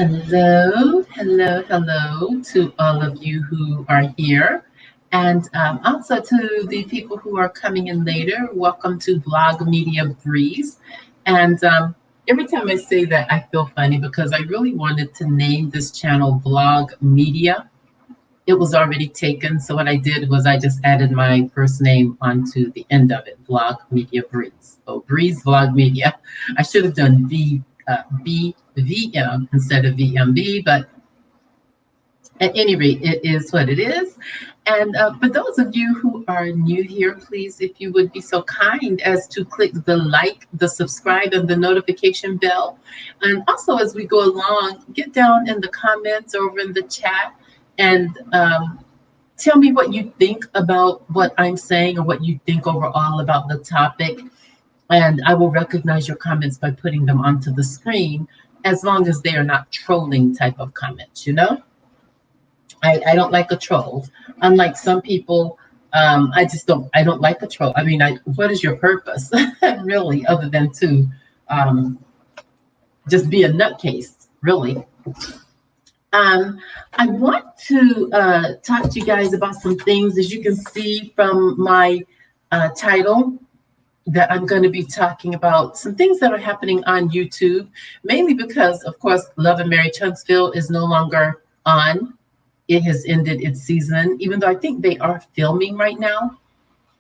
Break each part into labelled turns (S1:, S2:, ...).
S1: Hello to all of you who are here. And also to the people who are coming in later, welcome to Vlog Media Breeze. And every time I say that, I feel funny because I really wanted to name this channel Vlog Media. It was already taken. So what I did was I just added my first name onto the end of it, Vlog Media Breeze. So Breeze Vlog Media. I should have done BVM instead of VMB, but at any rate, it is what it is. And for those of you who are new here, please, if you would be so kind as to click the like, the subscribe, and the notification bell. And also, as we go along, get down in the comments over in the chat and tell me what you think about what I'm saying or what you think overall about the topic. And I will recognize your comments by putting them onto the screen, as long as they are not trolling type of comments, you know? I don't like a troll. Unlike some people, I don't like a troll. I mean, what is your purpose, really, other than to just be a nutcase, really? I want to talk to you guys about some things. As you can see from my title, that I'm going to be talking about some things that are happening on YouTube, mainly because, of course, Love and Marriage Huntsville is no longer on. It has ended its season, even though I think they are filming right now.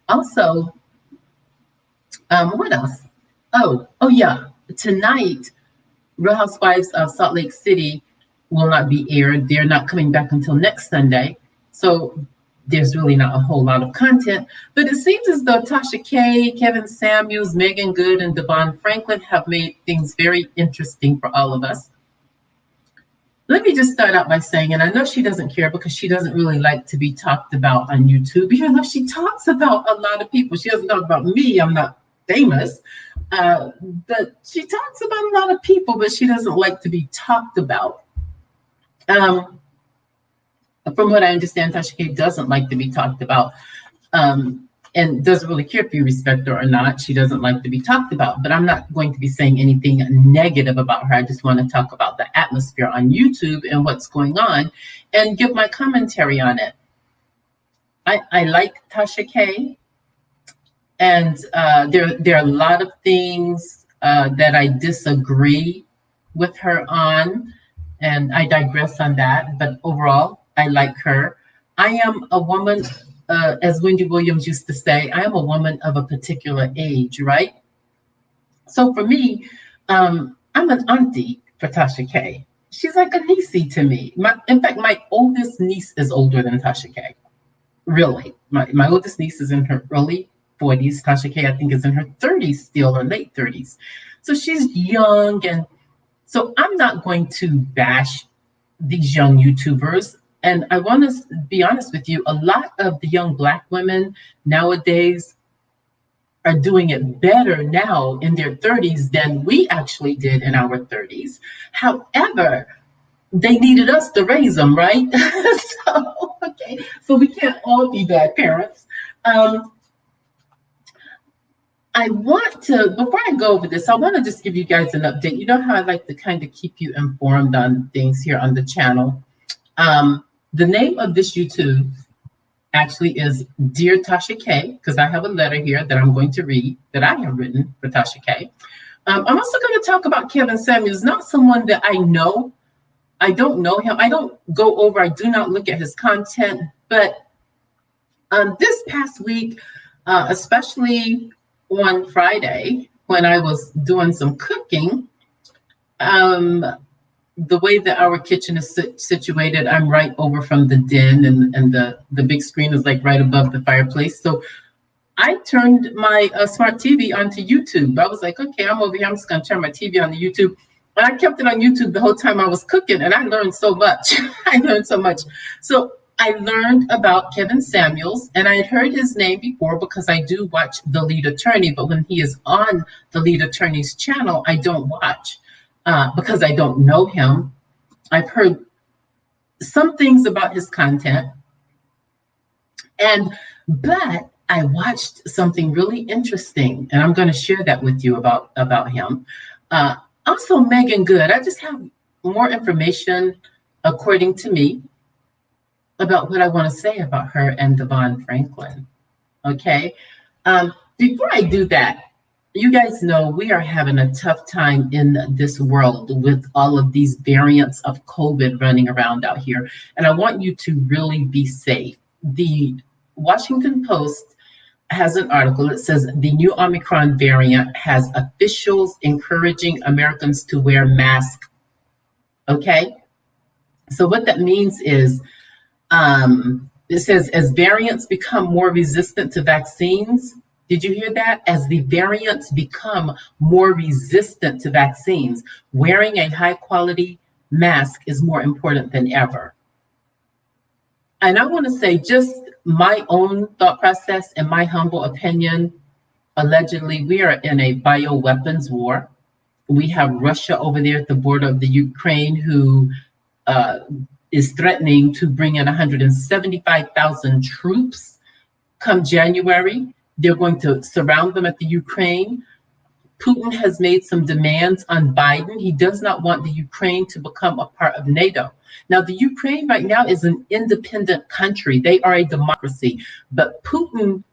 S1: Also, what else? Oh yeah. Tonight, Real Housewives of Salt Lake City will not be aired. They're not coming back until next Sunday. So there's really not a whole lot of content, but it seems as though TashaK, Kevin Samuels, Meagan Good, and DaVon Franklin have made things very interesting for all of us. Let me just start out by saying, and I know she doesn't care because she doesn't really like to be talked about on YouTube, even though she talks about a lot of people. She doesn't talk about me. I'm not famous, but she talks about a lot of people, but she doesn't like to be talked about. From what I understand, TashaK doesn't like to be talked about, and doesn't really care if you respect her or not. She doesn't like to be talked about, but I'm not going to be saying anything negative about her. I just want to talk about the atmosphere on YouTube and what's going on and give my commentary on it. I like TashaK, and there are a lot of things that I disagree with her on, and I digress on that, but overall, I like her. I am a woman, as Wendy Williams used to say, I am a woman of a particular age, right? So for me, I'm an auntie for TashaK. She's like a niecey to me. In fact, my oldest niece is older than TashaK. Really. My oldest niece is in her early 40s. TashaK, I think, is in her 30s still, or late 30s. So she's young, and so I'm not going to bash these young YouTubers. And I want to be honest with you, a lot of the young Black women nowadays are doing it better now in their 30s than we actually did in our 30s. However, they needed us to raise them, right? So we can't all be bad parents. I want to, before I go over this, I want to just give you guys an update. You know how I like to kind of keep you informed on things here on the channel. The name of this YouTube actually is Dear TashaK, because I have a letter here that I'm going to read that I have written for TashaK. I'm also going to talk about Kevin Samuels, not someone that I know. I don't know him. I don't go over, I do not look at his content. But this past week, especially on Friday, when I was doing some cooking, the way that our kitchen is situated, I'm right over from the den, and the big screen is like right above the fireplace. So I turned my smart TV onto YouTube. I was like, okay, I'm over here. I'm just going to turn my TV on to YouTube. And I kept it on YouTube the whole time I was cooking, and I learned so much. So I learned about Kevin Samuels, and I had heard his name before because I do watch The Lead Attorney, but when he is on The Lead Attorney's channel, I don't watch. Because I don't know him. I've heard some things about his content, but I watched something really interesting, and I'm going to share that with you about him. Also, Meagan Good. I just have more information, according to me, about what I want to say about her and DaVon Franklin. Okay. Before I do that, you guys know we are having a tough time in this world with all of these variants of COVID running around out here. And I want you to really be safe. The Washington Post has an article that says the new Omicron variant has officials encouraging Americans to wear masks. Okay. So what that means is, it says, as variants become more resistant to vaccines, did you hear that? As the variants become more resistant to vaccines, wearing a high quality mask is more important than ever. And I want to say, just my own thought process and my humble opinion, allegedly, we are in a bioweapons war. We have Russia over there at the border of the Ukraine who is threatening to bring in 175,000 troops come January. They're going to surround them at the Ukraine. Putin has made some demands on Biden. He does not want the Ukraine to become a part of NATO. Now, the Ukraine right now is an independent country. They are a democracy, but Putin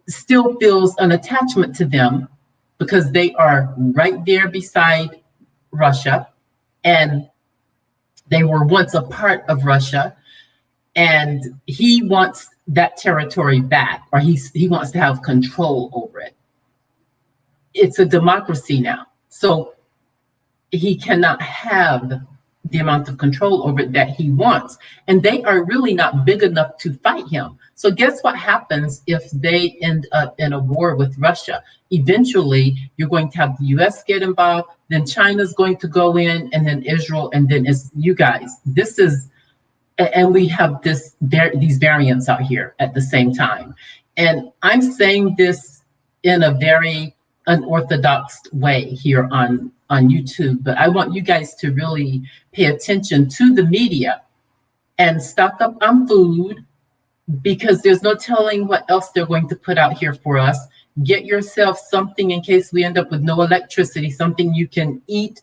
S1: still feels an attachment to them because they are right there beside Russia, and they were once a part of Russia, and he wants that territory back, or he wants to have control over it. It's a democracy now, so he cannot have the amount of control over it that he wants. And they are really not big enough to fight him. So guess what happens if they end up in a war with Russia? Eventually, you're going to have the US get involved, then China's going to go in, and then Israel, and then it's you guys. This is, and we have these variants out here at the same time. And I'm saying this in a very unorthodox way here on YouTube, but I want you guys to really pay attention to the media and stock up on food, because there's no telling what else they're going to put out here for us. Get yourself something in case we end up with no electricity, something you can eat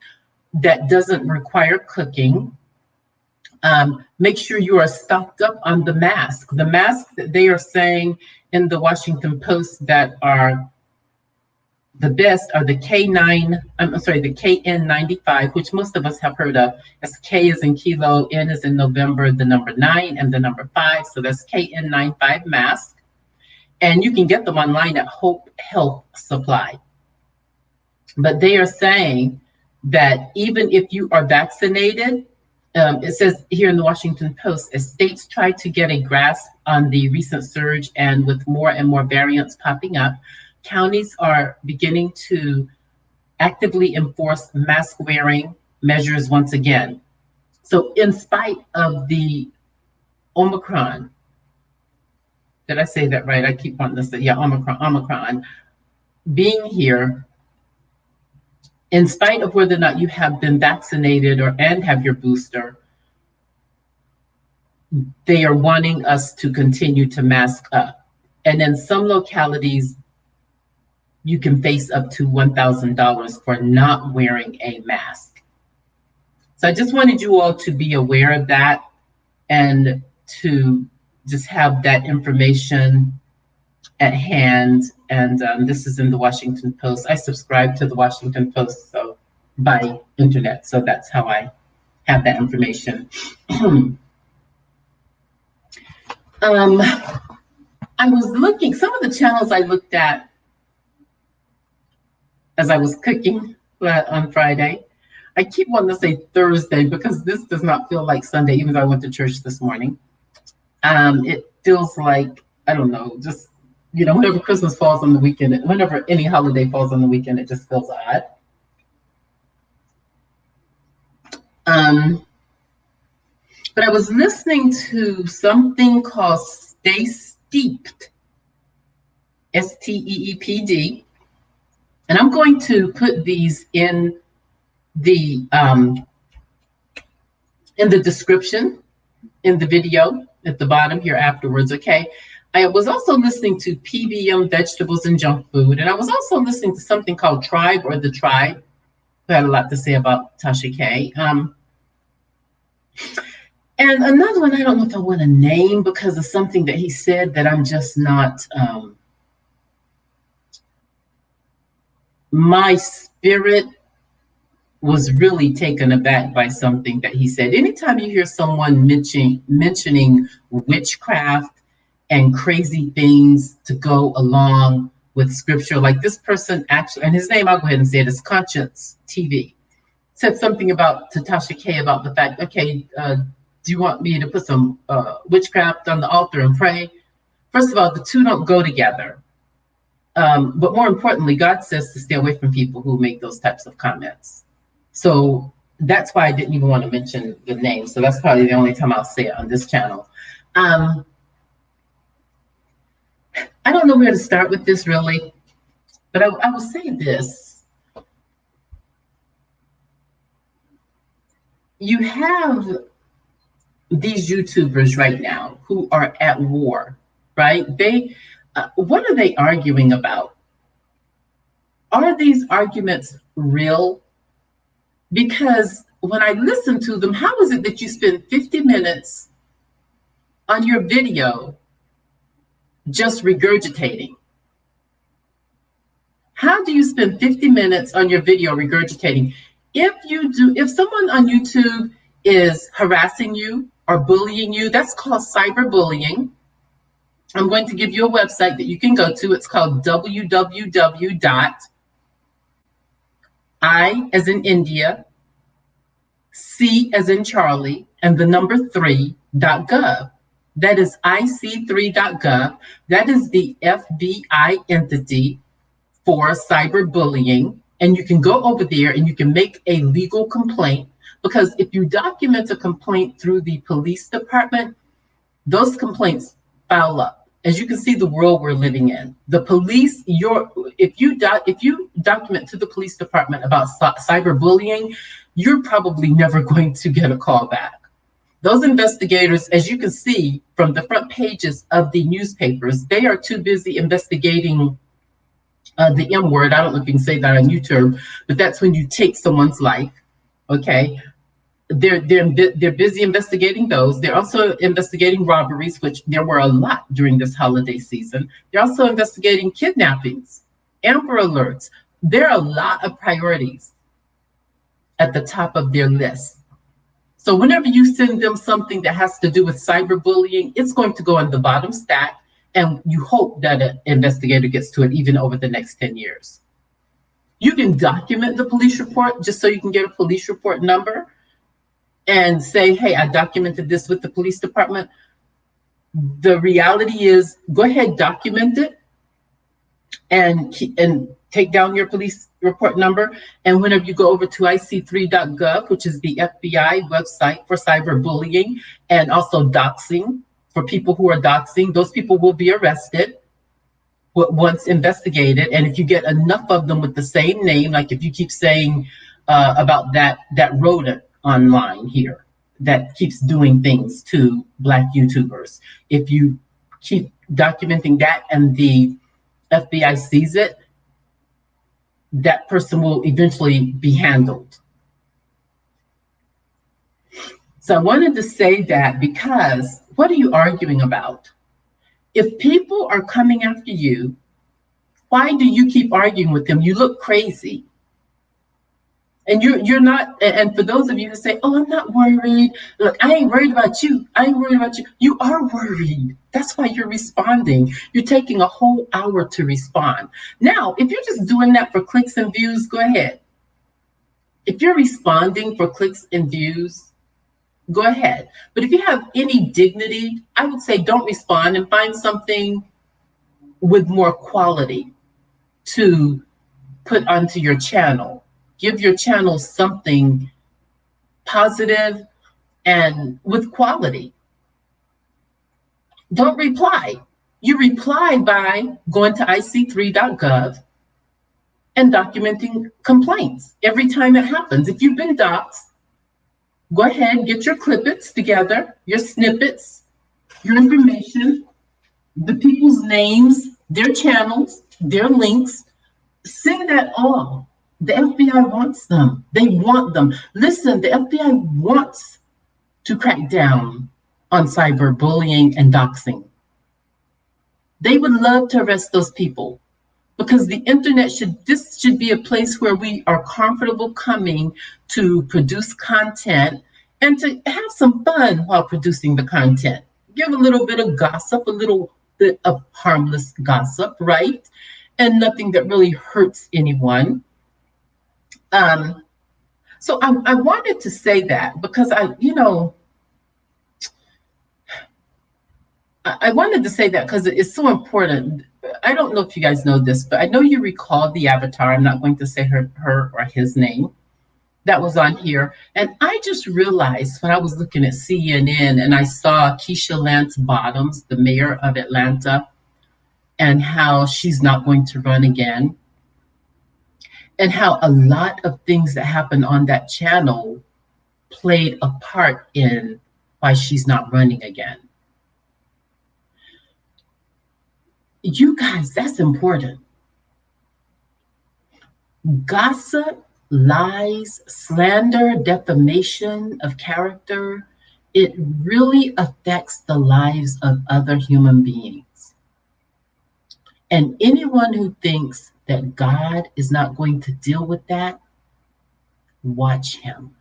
S1: that doesn't require cooking. Make sure you are stocked up on the mask. The masks that they are saying in the Washington Post that are the best are the the KN95, which most of us have heard of. As K is in kilo, N is in November, the number 9 and the number 5. So that's KN95 mask. And you can get them online at Hope Health Supply. But they are saying that even if you are vaccinated, it says here in the Washington Post, as states try to get a grasp on the recent surge and with more and more variants popping up, counties are beginning to actively enforce mask wearing measures once again. So in spite of the Omicron, did I say that right? I keep wanting to say, yeah, Omicron being here, in spite of whether or not you have been vaccinated and have your booster, they are wanting us to continue to mask up. And in some localities, you can face up to $1,000 for not wearing a mask. So I just wanted you all to be aware of that and to just have that information at hand. And this is in the Washington Post. I subscribe to the Washington Post by internet, so that's how I have that information. I was looking, some of the channels I looked at as I was cooking on Friday. I keep wanting to say Thursday because this does not feel like Sunday, even though I went to church this morning. It feels like, I don't know, just, whenever Christmas falls on the weekend, whenever any holiday falls on the weekend, it just feels odd. But I was listening to something called Stay Steeped, STEEPD. And I'm going to put these in the description in the video at the bottom here afterwards, okay? I was also listening to PBM Vegetables and Junk Food, and I was also listening to something called Tribe or The Tribe. who had a lot to say about TashaK. And another one, I don't know if I want to name because of something that he said that I'm just not, my spirit was really taken aback by something that he said. Anytime you hear someone mentioning witchcraft and crazy things to go along with scripture, like this person actually, and his name, I'll go ahead and say it, is Conscience TV, said something about to TashaK about the fact, okay, do you want me to put some witchcraft on the altar and pray? First of all, the two don't go together. But more importantly, God says to stay away from people who make those types of comments. So that's why I didn't even want to mention the name. So that's probably the only time I'll say it on this channel. I don't know where to start with this really, but I will say this. You have these YouTubers right now who are at war, right? What are they arguing about? Are these arguments real? Because when I listen to them, how is it that you spend 50 minutes on your video just regurgitating? How do you spend 50 minutes on your video regurgitating? If someone on YouTube is harassing you or bullying you, that's called cyberbullying. I'm going to give you a website that you can go to. It's called www.I as in India, C as in Charlie, and the number 3.gov. That is IC3.gov. That is the FBI entity for cyberbullying. And you can go over there and you can make a legal complaint, because if you document a complaint through the police department, those complaints pile up. As you can see, the world we're living in, the police, if you document to the police department about cyberbullying, you're probably never going to get a call back. Those investigators, as you can see from the front pages of the newspapers, they are too busy investigating the M word. I don't know if you can say that on YouTube, but that's when you take someone's life. Okay. They're busy investigating those. They're also investigating robberies, which there were a lot during this holiday season. They're also investigating kidnappings, Amber Alerts. There are a lot of priorities at the top of their list. So whenever you send them something that has to do with cyberbullying, it's going to go on the bottom stack, and you hope that an investigator gets to it even over the next 10 years. You can document the police report just so you can get a police report number and say, hey, I documented this with the police department. The reality is, go ahead, document it, and take down your police report number. And whenever you go over to IC3.gov, which is the FBI website for cyberbullying and also doxing, for people who are doxing, those people will be arrested once investigated. And if you get enough of them with the same name, like if you keep saying about that rodent online here that keeps doing things to Black YouTubers, if you keep documenting that and the FBI sees it, that person will eventually be handled. So I wanted to say that, because what are you arguing about? If people are coming after you, why do you keep arguing with them? You look crazy. And you're not, and for those of you who say, oh, I'm not worried. Look, I ain't worried about you. I ain't worried about you. You are worried. That's why you're responding. You're taking a whole hour to respond. Now, if you're just doing that for clicks and views, go ahead. If you're responding for clicks and views, go ahead. But if you have any dignity, I would say don't respond and find something with more quality to put onto your channel. Give your channel something positive and with quality. Don't reply. You reply by going to IC3.gov and documenting complaints every time it happens. If you've been doxxed, go ahead, get your clippets together, your snippets, your information, the people's names, their channels, their links, send that all The FBI wants them. They want them. Listen, the FBI wants to crack down on cyberbullying and doxing. They would love to arrest those people because the internet this should be a place where we are comfortable coming to produce content and to have some fun while producing the content. Give a little bit of gossip, a little bit of harmless gossip, right? And nothing that really hurts anyone. Um, so I wanted to say that because I wanted to say that because it's so important. I don't know if you guys know this, but I know you recall the avatar. I'm not going to say her or his name that was on here. And I just realized when I was looking at CNN and I saw Keisha Lance Bottoms, the mayor of Atlanta, and how she's not going to run again, and how a lot of things that happened on that channel played a part in why she's not running again. You guys, that's important. Gossip, lies, slander, defamation of character, it really affects the lives of other human beings. And anyone who thinks that God is not going to deal with that, watch him.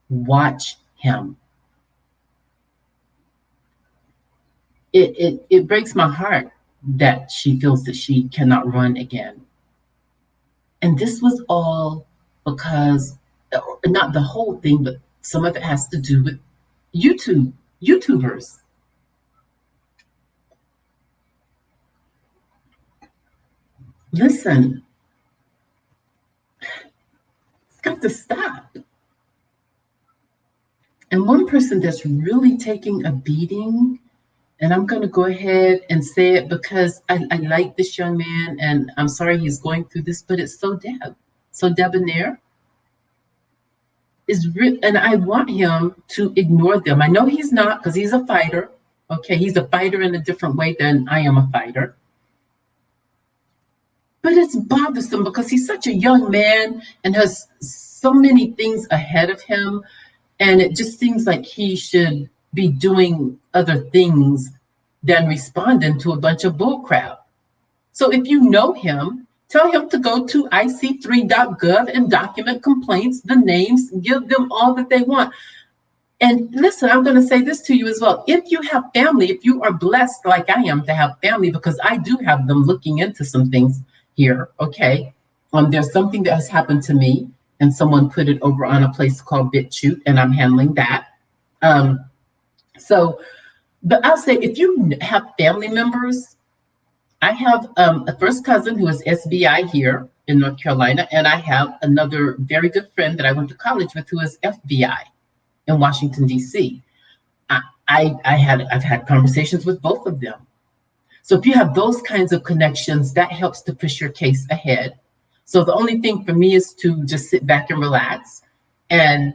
S1: Watch him. It breaks my heart that she feels that she cannot run again. And this was all because, not the whole thing, but some of it has to do with YouTubers. Listen, it's got to stop. And one person that's really taking a beating, and I'm going to go ahead and say it because I like this young man, and I'm sorry he's going through this, but it's so debonair. And I want him to ignore them. I know he's not because he's a fighter. Okay, he's a fighter in a different way than I am a fighter. But it's bothersome because he's such a young man and has so many things ahead of him. And it just seems like he should be doing other things than responding to a bunch of bullcrap. So if you know him, tell him to go to ic3.gov and document complaints, the names, give them all that they want. And listen, I'm going to say this to you as well. If you have family, if you are blessed like I am to have family, because I do have them looking into some things here, okay? There's something that has happened to me, and someone put it over on a place called BitChute, and I'm handling that. But I'll say, if you have family members, I have a first cousin who is SBI here in North Carolina, and I have another very good friend that I went to college with who is FBI in Washington, D.C. I've had conversations with both of them. So if you have those kinds of connections, that helps to push your case ahead. So the only thing for me is to just sit back and relax, and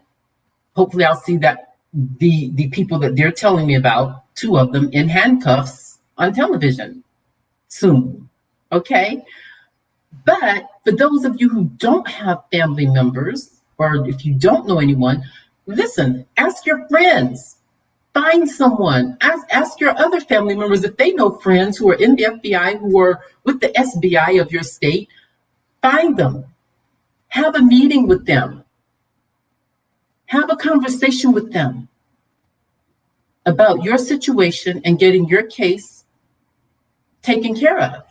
S1: hopefully I'll see that the people that they're telling me about, two of them in handcuffs on television soon, okay? But for those of you who don't have family members, or if you don't know anyone, listen, ask your friends. Find someone. Ask your other family members if they know friends who are in the FBI, who are with the SBI of your state. Find them. Have a meeting with them. Have a conversation with them about your situation and getting your case taken care of,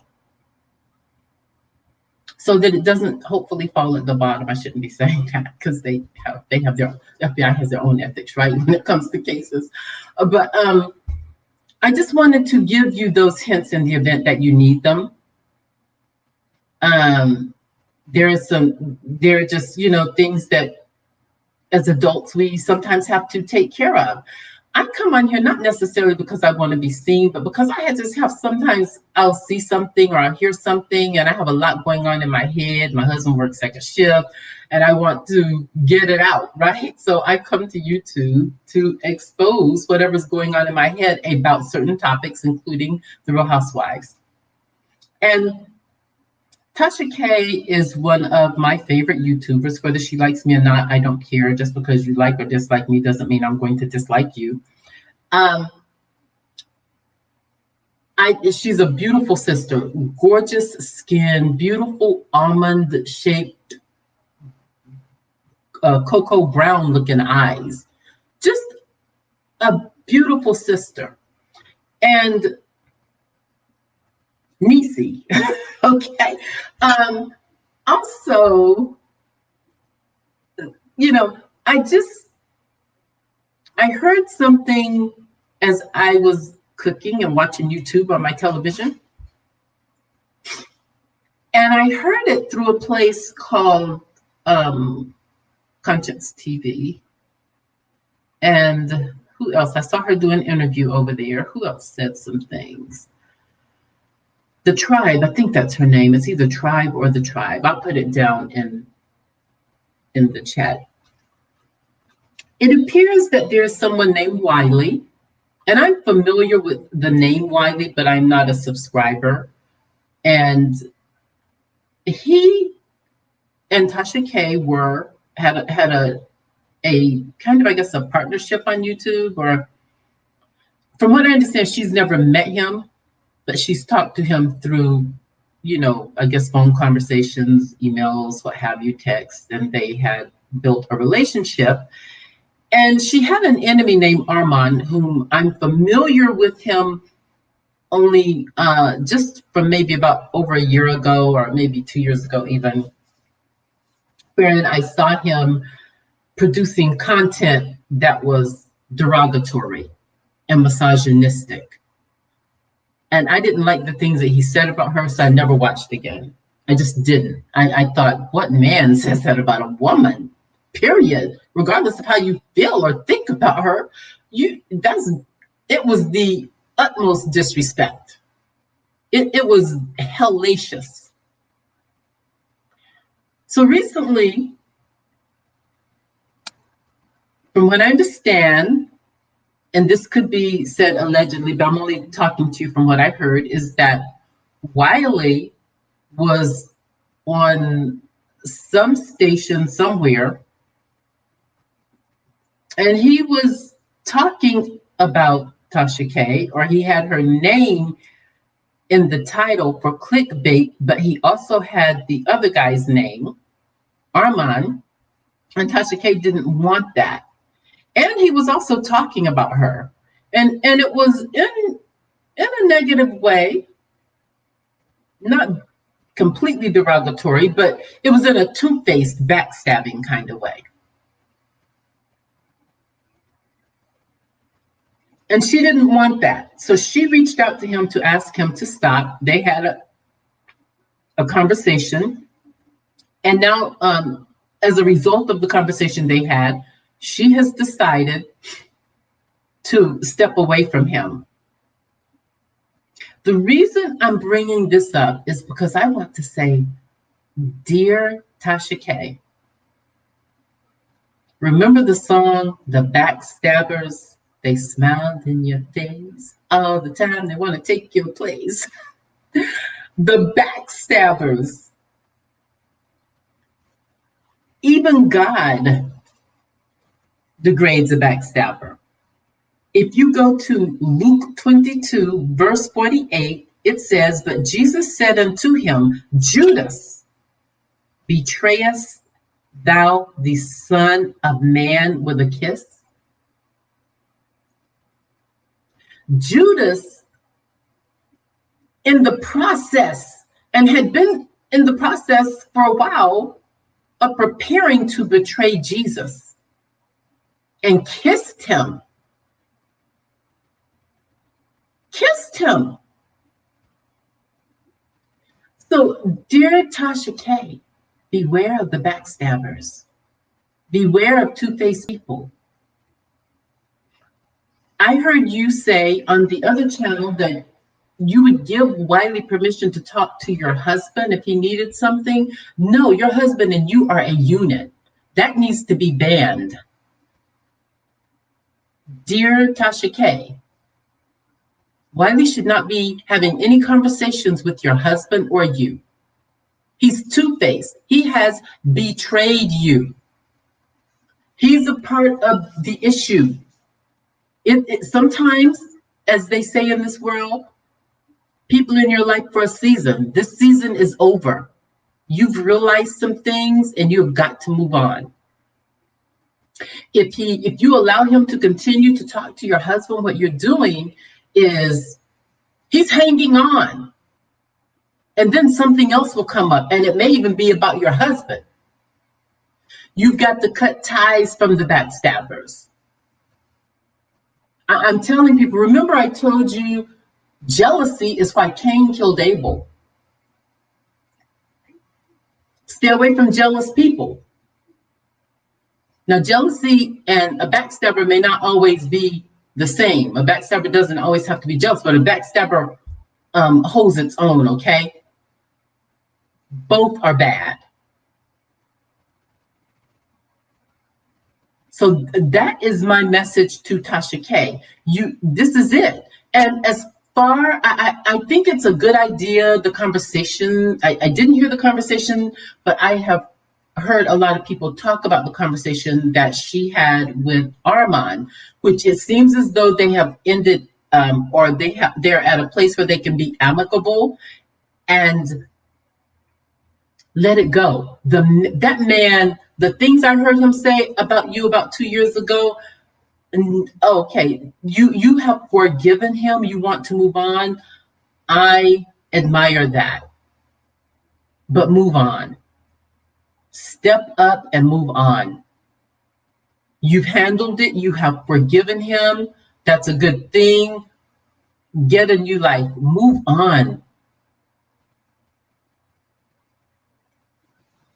S1: so that it doesn't hopefully fall at the bottom. I shouldn't be saying that because they have their FBI has their own ethics, right, when it comes to cases. But I just wanted to give you those hints in the event that you need them. There are just things that as adults we sometimes have to take care of. I come on here not necessarily because I want to be seen, but because sometimes I'll see something or I'll hear something and I have a lot going on in my head. My husband works second shift and I want to get it out, right? So I come to YouTube to expose whatever's going on in my head about certain topics, including the Real Housewives. And TashaK is one of my favorite YouTubers. Whether she likes me or not, I don't care. Just because you like or dislike me doesn't mean I'm going to dislike you. She's a beautiful sister, gorgeous skin, beautiful almond-shaped, cocoa brown looking eyes. Just a beautiful sister. And Nisi, okay. Also, I heard something as I was cooking and watching YouTube on my television. And I heard it through a place called Conscience TV. And who else? I saw her do an interview over there. Who else said some things? The Tribe, I think that's her name. It's either Tribe or The Tribe. I'll put it down in the chat. It appears that there's someone named Wiley, and I'm familiar with the name Wiley, but I'm not a subscriber. And he and TashaK had a kind of, I guess, a partnership on YouTube, or from what I understand, she's never met him, but she's talked to him through, I guess, phone conversations, emails, what have you, text, and they had built a relationship. And she had an enemy named Armand, whom I'm familiar with him only just from maybe about over a year ago, or maybe 2 years ago even, wherein I saw him producing content that was derogatory and misogynistic. And I didn't like the things that he said about her, so I never watched again. I just didn't. I thought, what man says that about a woman? Period. Regardless of how you feel or think about her, it was the utmost disrespect. It was hellacious. So recently, from what I understand, and this could be said allegedly, but I'm only talking to you from what I heard, is that Wiley was on some station somewhere, and he was talking about TashaK, or he had her name in the title for clickbait, but he also had the other guy's name, Armand, and TashaK didn't want that. And he was also talking about her. And it was in a negative way, not completely derogatory, but it was in a two-faced, backstabbing kind of way. And she didn't want that. So she reached out to him to ask him to stop. They had a conversation. And now, as a result of the conversation they had, she has decided to step away from him. The reason I'm bringing this up is because I want to say, dear TashaK, remember the song, The Backstabbers? They smiled in your face all the time. They want to take your place. The backstabbers. Even God degrades a backstabber. If you go to Luke 22, verse 48, it says, but Jesus said unto him, Judas, betrayest thou the Son of Man with a kiss? Judas, in the process, and had been in the process for a while of preparing to betray Jesus, and kissed him. Kissed him. So, dear TashaK, beware of the backstabbers. Beware of two-faced people. I heard you say on the other channel that you would give Wiley permission to talk to your husband if he needed something. No, your husband and you are a unit. That needs to be banned. Dear TashaK, Wiley should not be having any conversations with your husband or you. He's two-faced. He has betrayed you. He's a part of the issue. Sometimes, as they say in this world, people in your life for a season. This season is over. You've realized some things and you've got to move on. If you allow him to continue to talk to your husband, what you're doing is he's hanging on. And then something else will come up, and it may even be about your husband. You've got to cut ties from the backstabbers. I'm telling people, remember I told you jealousy is why Cain killed Abel. Stay away from jealous people. Now, jealousy and a backstabber may not always be the same. A backstabber doesn't always have to be jealous, but a backstabber holds its own, okay? Both are bad. So that is my message to TashaK. This is it. And as far, I think it's a good idea, the conversation. I didn't hear the conversation, but I have heard a lot of people talk about the conversation that she had with Armand, which it seems as though they have ended, or they're at a place where they can be amicable and let it go. That man, the things I heard him say about you about 2 years ago, okay, you have forgiven him. You want to move on. I admire that. But move on. Step up and move on. You've handled it. You have forgiven him. That's a good thing. Get a new life. Move on.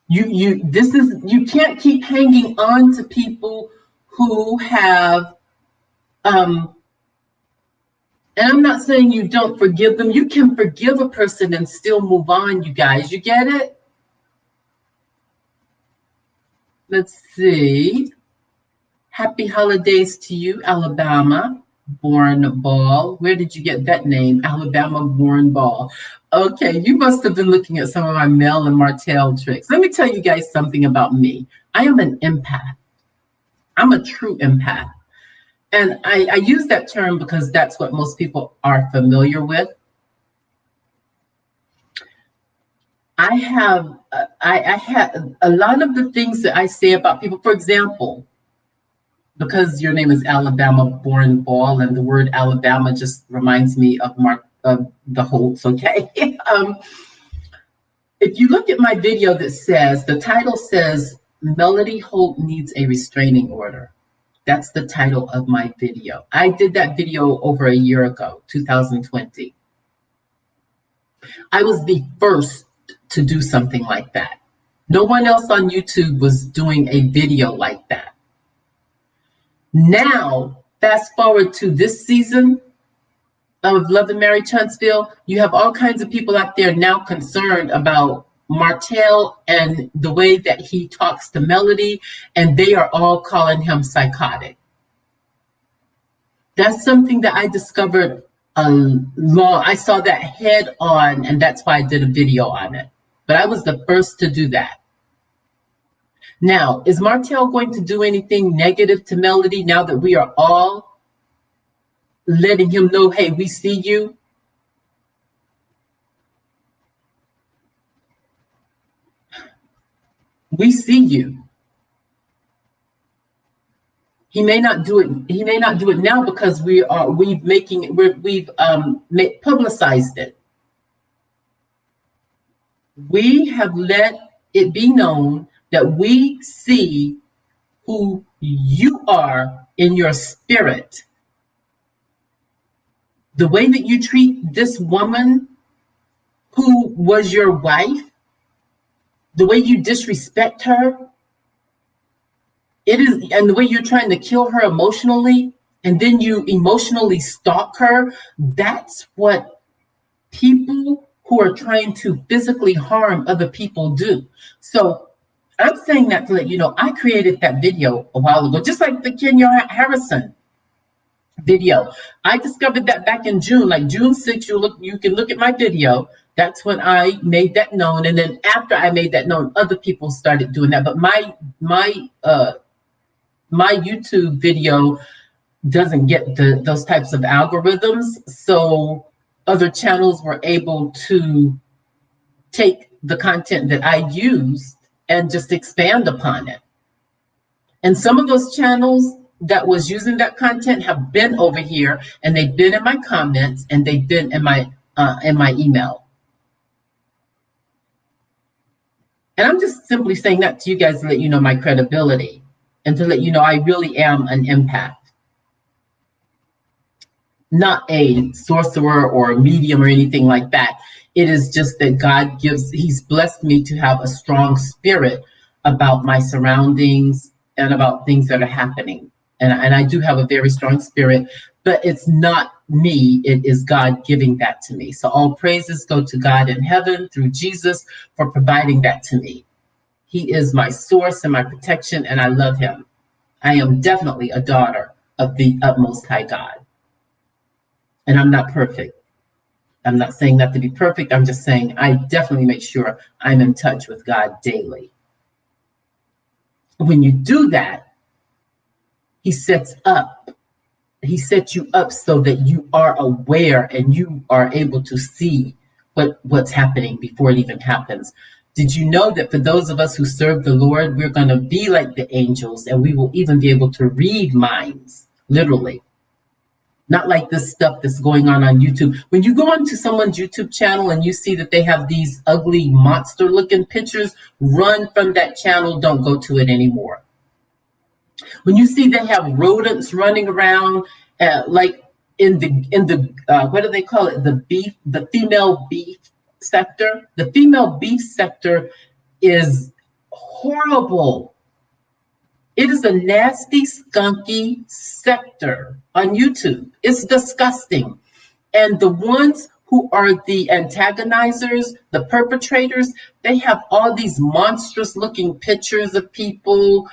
S1: You can't keep hanging on to people who have, and I'm not saying you don't forgive them. You can forgive a person and still move on, you guys. You get it? Let's see. Happy holidays to you, Alabama Born Ball. Where did you get that name? Alabama Born Ball. Okay, you must have been looking at some of my Mel and Martell tricks. Let me tell you guys something about me. I am an empath. I'm a true empath. And I use that term because that's what most people are familiar with. I have a lot of the things that I say about people, for example, because your name is Alabama Born Ball, and the word Alabama just reminds me of the Holtz, okay? If you look at my video that says, the title says, Melody Holt needs a restraining order. That's the title of my video. I did that video over a year ago, 2020. I was the first to do something like that. No one else on YouTube was doing a video like that. Now, fast forward to this season of Love and Marriage Huntsville, you have all kinds of people out there now concerned about Martell and the way that he talks to Melody, and they are all calling him psychotic. That's something that I discovered I saw that head on, and that's why I did a video on it. But I was the first to do that. Now, is Martell going to do anything negative to Melody now that we are all letting him know, hey, we see you? We see you. He may not do it. He may not do it now because we've publicized it. We have let it be known that we see who you are in your spirit. The way that you treat this woman who was your wife, the way you disrespect her, and the way you're trying to kill her emotionally, and then you emotionally stalk her, that's what people who are trying to physically harm other people do. So I'm saying that to let you know, I created that video a while ago, just like the Kenya Harrison video. I discovered that back in June, like June 6th, you can look at my video That's when I made that known. And then after I made that known, other people started doing that. But my YouTube video doesn't get those types of algorithms. So other channels were able to take the content that I used and just expand upon it. And some of those channels that was using that content have been over here, and they've been in my comments, and they've been in my email. And I'm just simply saying that to you guys to let you know my credibility and to let you know I really am an impact, not a sorcerer or a medium or anything like that. It is just that God he's blessed me to have a strong spirit about my surroundings and about things that are happening. And I do have a very strong spirit, but it's not me. It is God giving that to me. So all praises go to God in heaven through Jesus for providing that to me. He is my source and my protection, and I love him. I am definitely a daughter of the utmost high God. And I'm not perfect. I'm not saying that to be perfect. I'm just saying I definitely make sure I'm in touch with God daily. When you do that, he sets you up so that you are aware and you are able to see what's happening before it even happens. Did you know that for those of us who serve the Lord, we're going to be like the angels, and we will even be able to read minds, literally. Not like this stuff that's going on YouTube. When you go onto someone's YouTube channel and you see that they have these ugly monster-looking pictures, run from that channel. Don't go to it anymore. When you see they have rodents running around, like in the what do they call it? The female beef sector. The female beef sector is horrible. It is a nasty, skunky sector on YouTube. It's disgusting. And the ones who are the antagonizers, the perpetrators, they have all these monstrous looking pictures of people.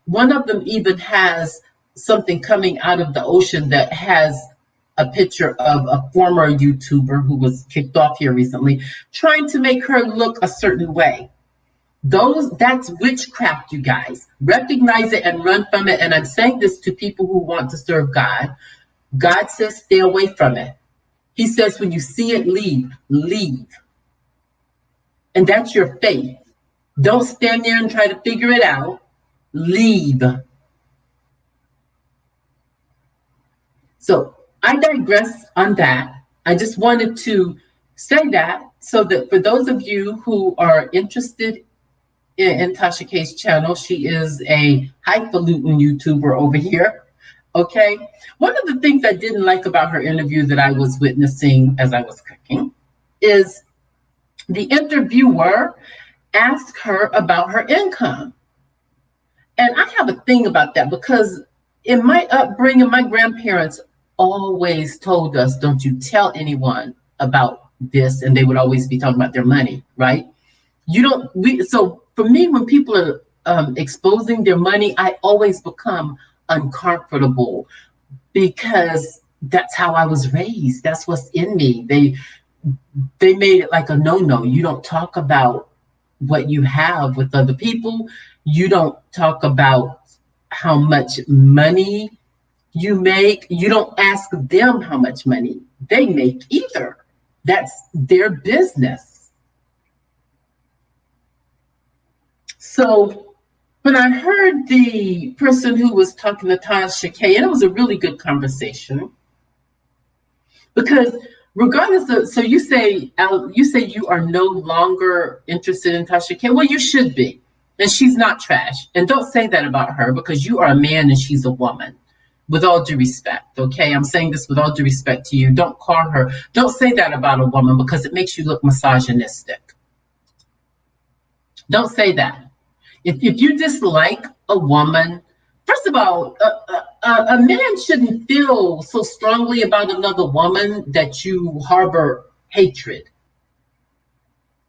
S1: One of them even has something coming out of the ocean that has a picture of a former YouTuber who was kicked off here recently, trying to make her look a certain way. That's witchcraft, you guys. Recognize it and run from it. And I'm saying this to people who want to serve God. God says stay away from it. He says when you see it, leave. And that's your faith. Don't stand there and try to figure it out. Leave. So I digress on that. I just wanted to say that so that for those of you who are interested in TashaK's channel, she is a highfalutin YouTuber over here. Okay. One of the things I didn't like about her interview that I was witnessing as I was cooking is the interviewer asked her about her income. And I have a thing about that because in my upbringing, my grandparents always told us, don't you tell anyone about this. And they would always be talking about their money, right? So for me, when people are exposing their money, I always become uncomfortable because that's how I was raised. That's what's in me. They made it like a no-no. You don't talk about what you have with other people. You don't talk about how much money you make. You don't ask them how much money they make either. That's their business. So when I heard the person who was talking to TashaK, and it was a really good conversation, because regardless of, so you say you are no longer interested in TashaK. Well, you should be. And she's not trash. And don't say that about her because you are a man and she's a woman. With all due respect, okay? I'm saying this with all due respect to you. Don't call her. Don't say that about a woman because it makes you look misogynistic. Don't say that. If you dislike a woman, first of all, a man shouldn't feel so strongly about another woman that you harbor hatred.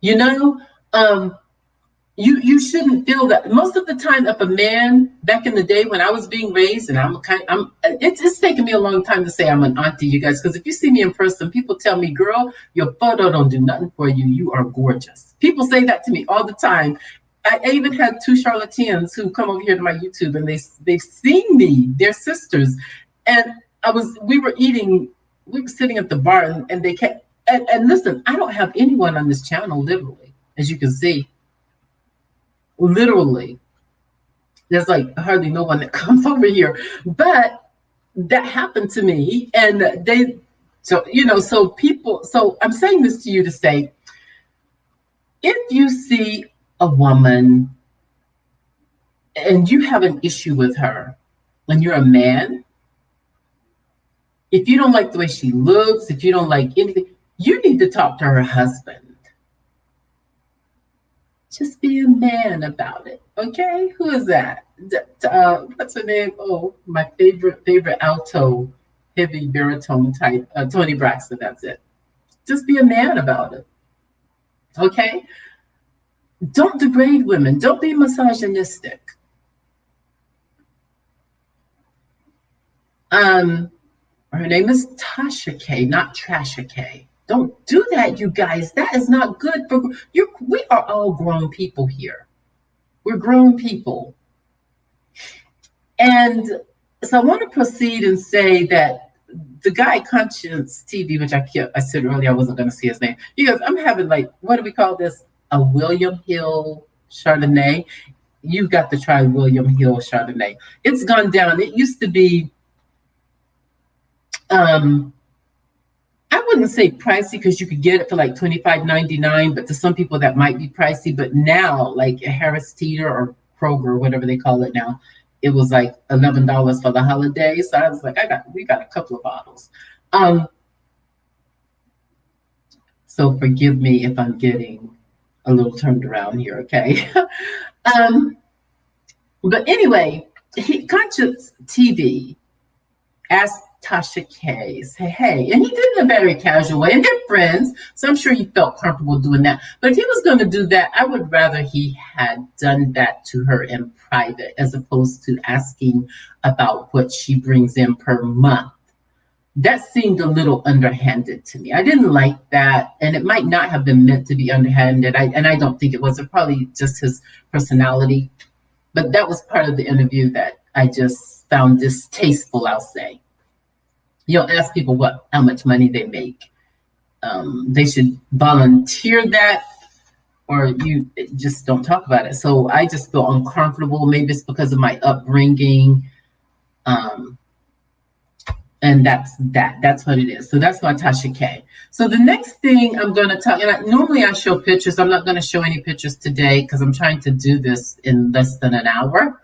S1: You know, you shouldn't feel that. Most of the time, if a man back in the day when I was being raised, and it's taken me a long time to say I'm an auntie, you guys, because if you see me in person, people tell me, "Girl, your photo don't do nothing for you. You are gorgeous." People say that to me all the time. I even had two charlatans who come over here to my YouTube, and they've seen me. They're sisters, and we were sitting at the bar, and they kept and listen. I don't have anyone on this channel, literally, as you can see. Literally, there's like hardly no one that comes over here, but that happened to me, and so I'm saying this to you to say, if you see a woman and you have an issue with her, and you're a man, if you don't like the way she looks, if you don't like anything, you need to talk to her husband. Just be a man about it, okay? Who is that? What's her name? Oh, my favorite alto, heavy baritone type, Tony Braxton. That's it. Just be a man about it, okay? Don't degrade women. Don't be misogynistic. Her name is TashaK, not TashaK. Don't do that, you guys. That is not good for you. We are all grown people here. We're grown people. And so I want to proceed and say that the guy Conscience TV, which I said earlier I wasn't going to see his name. You guys, I'm having like, what do we call this? A William Hill Chardonnay. You've got to try William Hill Chardonnay. It's gone down. It used to be I wouldn't say pricey because you could get it for like $25.99, but to some people that might be pricey. But now, like Harris Teeter or Kroger, whatever they call it now, it was like $11 for the holidays. So I was like, we got a couple of bottles. So forgive me if I'm getting a little turned around here, okay? But anyway, Conscience TV asked TashaK, say, hey, and he did it in a very casual way, and they're friends, so I'm sure he felt comfortable doing that. But if he was going to do that, I would rather he had done that to her in private, as opposed to asking about what she brings in per month. That seemed a little underhanded to me. I didn't like that, and it might not have been meant to be underhanded. I don't think it was. It probably just his personality. But that was part of the interview that I just found distasteful, I'll say. You'll ask people how much money they make. They should volunteer that, or you just don't talk about it. So I just feel uncomfortable. Maybe it's because of my upbringing. And that's what it is. So that's my TashaK. So the next thing I'm going to talk, and normally I show pictures. I'm not going to show any pictures today because I'm trying to do this in less than an hour.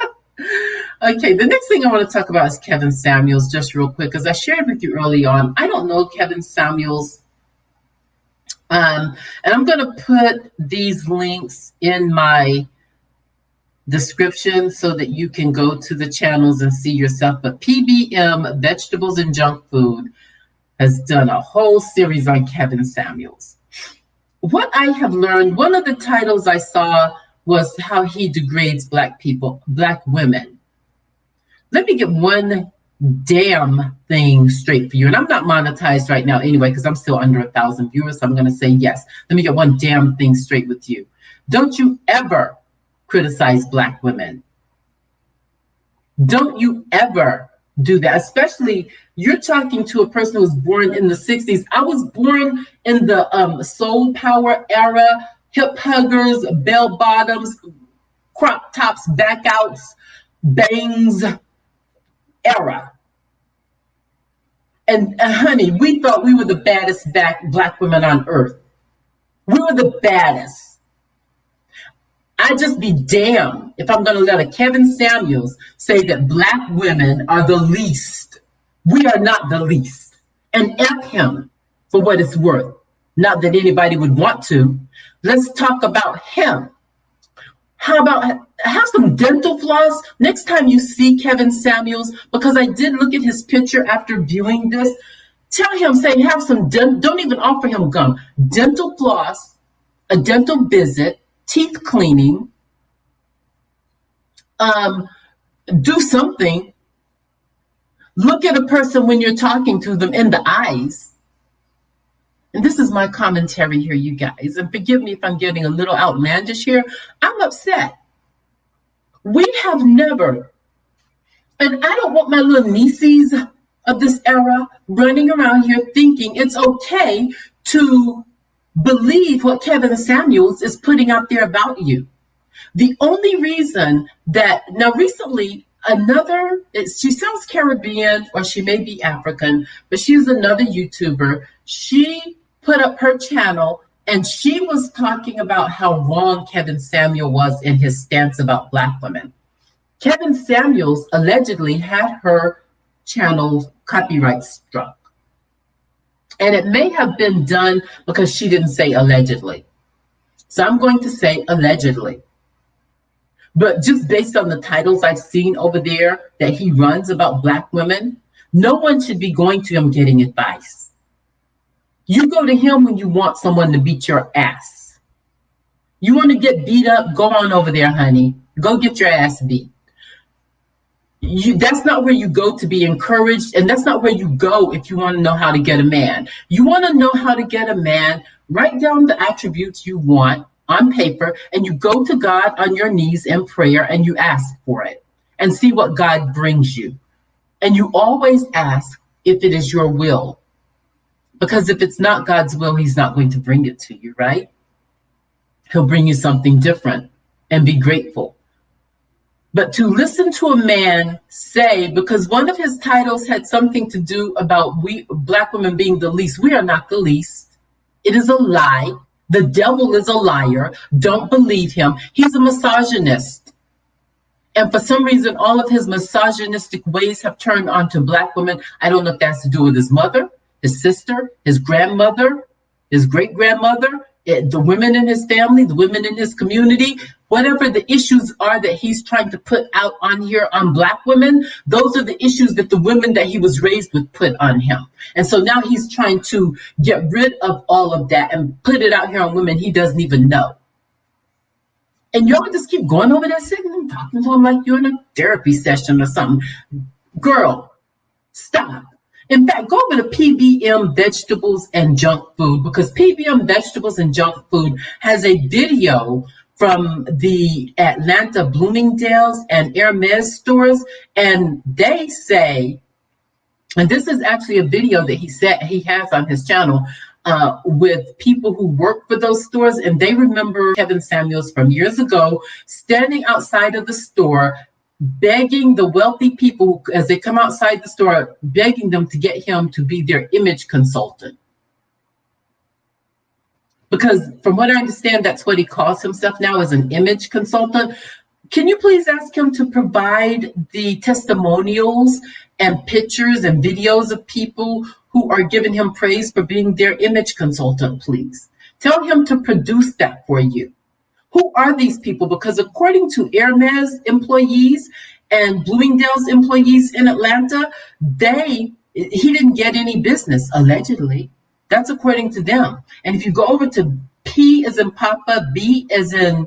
S1: Okay, the next thing I want to talk about is Kevin Samuels, just real quick, because I shared with you early on. I don't know Kevin Samuels. And I'm going to put these links in my description so that you can go to the channels and see yourself. But PBM, Vegetables and Junk Food, has done a whole series on Kevin Samuels. What I have learned, one of the titles I saw was how he degrades Black people, Black women. Let me get one damn thing straight for you. And I'm not monetized right now anyway, because I'm still under 1,000 viewers. So I'm going to say yes. Let me get one damn thing straight with you. Don't you ever criticize Black women. Don't you ever do that. Especially, you're talking to a person who was born in the 60s. I was born in the soul power era, hip huggers, bell bottoms, crop tops, back outs, bangs era. And honey, we thought we were the baddest Black women on earth. We were the baddest. I'd just be damned if I'm going to let a Kevin Samuels say that Black women are the least. We are not the least. And F him for what it's worth. Not that anybody would want to. Let's talk about him. How about have some dental floss next time you see Kevin Samuels? Because I did look at his picture after viewing this. Tell him, say, have some, don't even offer him gum. Dental floss, a dental visit, teeth cleaning, do something. Look at a person when you're talking to them in the eyes. And this is my commentary here, you guys. And forgive me if I'm getting a little outlandish here. I'm upset. We have never, and I don't want my little nieces of this era running around here thinking it's okay to believe what Kevin Samuels is putting out there about you. The only reason that, now recently, she sounds Caribbean or she may be African, but she's another YouTuber. She put up her channel and she was talking about how wrong Kevin Samuel was in his stance about Black women. Kevin Samuels allegedly had her channel copyright struck. And it may have been done because she didn't say allegedly. So I'm going to say allegedly. But just based on the titles I've seen over there that he runs about Black women, no one should be going to him getting advice. You go to him when you want someone to beat your ass. You want to get beat up, go on over there, honey. Go get your ass beat. That's not where you go to be encouraged, and that's not where you go if you want to know how to get a man. You want to know how to get a man, write down the attributes you want on paper, and you go to God on your knees in prayer and you ask for it and see what God brings you. And you always ask if it is your will, because if it's not God's will, he's not going to bring it to you, right? He'll bring you something different, and be grateful. But to listen to a man say, because one of his titles had something to do about we Black women being the least. We are not the least. It is a lie. The devil is a liar. Don't believe him. He's a misogynist. And for some reason, all of his misogynistic ways have turned onto Black women. I don't know if that's to do with his mother, his sister, his grandmother, his great-grandmother, the women in his family, the women in his community. Whatever the issues are that he's trying to put out on here on Black women, those are the issues that the women that he was raised with put on him. And so now he's trying to get rid of all of that and put it out here on women he doesn't even know. And y'all just keep going over there sitting and talking to him like you're in a therapy session or something. Girl, stop. In fact, go over to PBM Vegetables and Junk Food, because PBM Vegetables and Junk Food has a video from the Atlanta Bloomingdale's and Hermes stores. And they say, and this is actually a video that he has on his channel with people who work for those stores. And they remember Kevin Samuels from years ago standing outside of the store, begging the wealthy people as they come outside the store, begging them to get him to be their image consultant. Because from what I understand, that's what he calls himself now, as an image consultant. Can you please ask him to provide the testimonials and pictures and videos of people who are giving him praise for being their image consultant, please? Tell him to produce that for you. Who are these people? Because according to Hermes employees and Bloomingdale's employees in Atlanta, he didn't get any business, allegedly. That's according to them. And if you go over to P as in Papa, B as in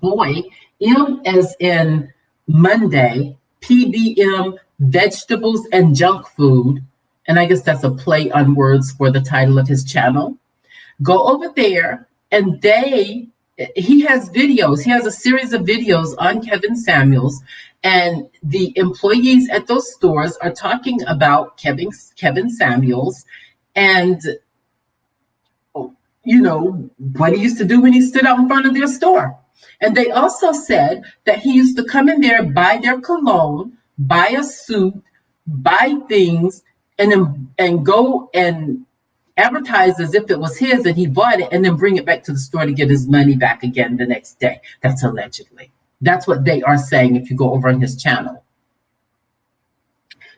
S1: boy, M as in Monday, PBM Vegetables and Junk Food, and I guess that's a play on words for the title of his channel. Go over there, and he has videos. He has a series of videos on Kevin Samuels, and the employees at those stores are talking about Kevin Samuels and, you know, what he used to do when he stood out in front of their store. And they also said that he used to come in there, buy their cologne, buy a suit, buy things, and go and advertise as if it was his and he bought it, and then bring it back to the store to get his money back again the next day. That's allegedly. That's what they are saying if you go over on his channel.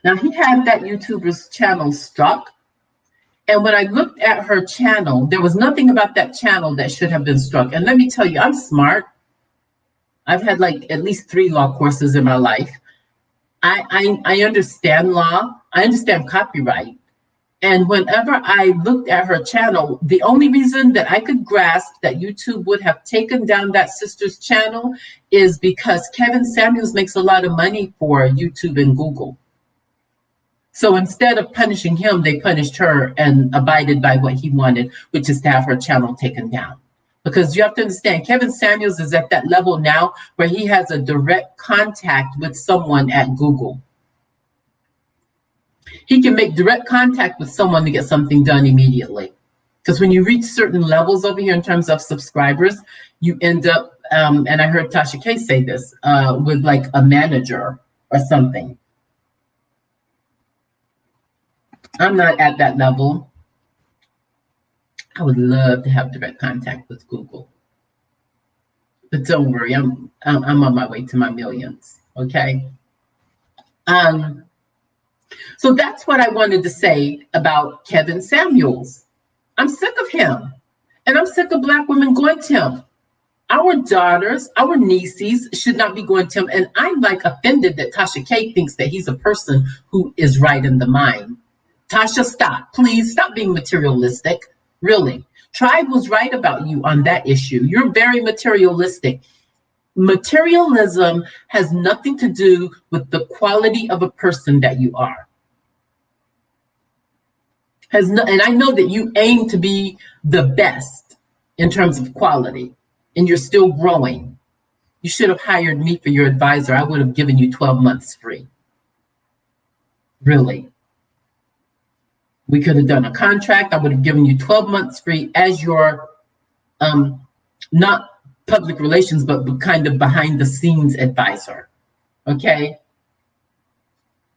S1: Now, he had that YouTuber's channel struck. And when I looked at her channel, there was nothing about that channel that should have been struck. And let me tell you, I'm smart. I've had like at least 3 law courses in my life. I understand law. I understand copyright. And whenever I looked at her channel, the only reason that I could grasp that YouTube would have taken down that sister's channel is because Kevin Samuels makes a lot of money for YouTube and Google. So instead of punishing him, they punished her and abided by what he wanted, which is to have her channel taken down. Because you have to understand, Kevin Samuels is at that level now where he has a direct contact with someone at Google. He can make direct contact with someone to get something done immediately. Because when you reach certain levels over here in terms of subscribers, you end up, and I heard TashaK say this, with like a manager or something. I'm not at that level. I would love to have direct contact with Google. But don't worry, I'm on my way to my millions, okay? So that's what I wanted to say about Kevin Samuels. I'm sick of him. And I'm sick of Black women going to him. Our daughters, our nieces should not be going to him. And I'm like offended that TashaK thinks that he's a person who is right in the mind. Tasha, stop. Please stop being materialistic. Really. Tribe was right about you on that issue. You're very materialistic. Materialism has nothing to do with the quality of a person that you are. And I know that you aim to be the best in terms of quality, and you're still growing. You should have hired me for your advisor. I would have given you 12 months free. Really. We could have done a contract. I would have given you 12 months free as your, not public relations, but kind of behind the scenes advisor. Okay?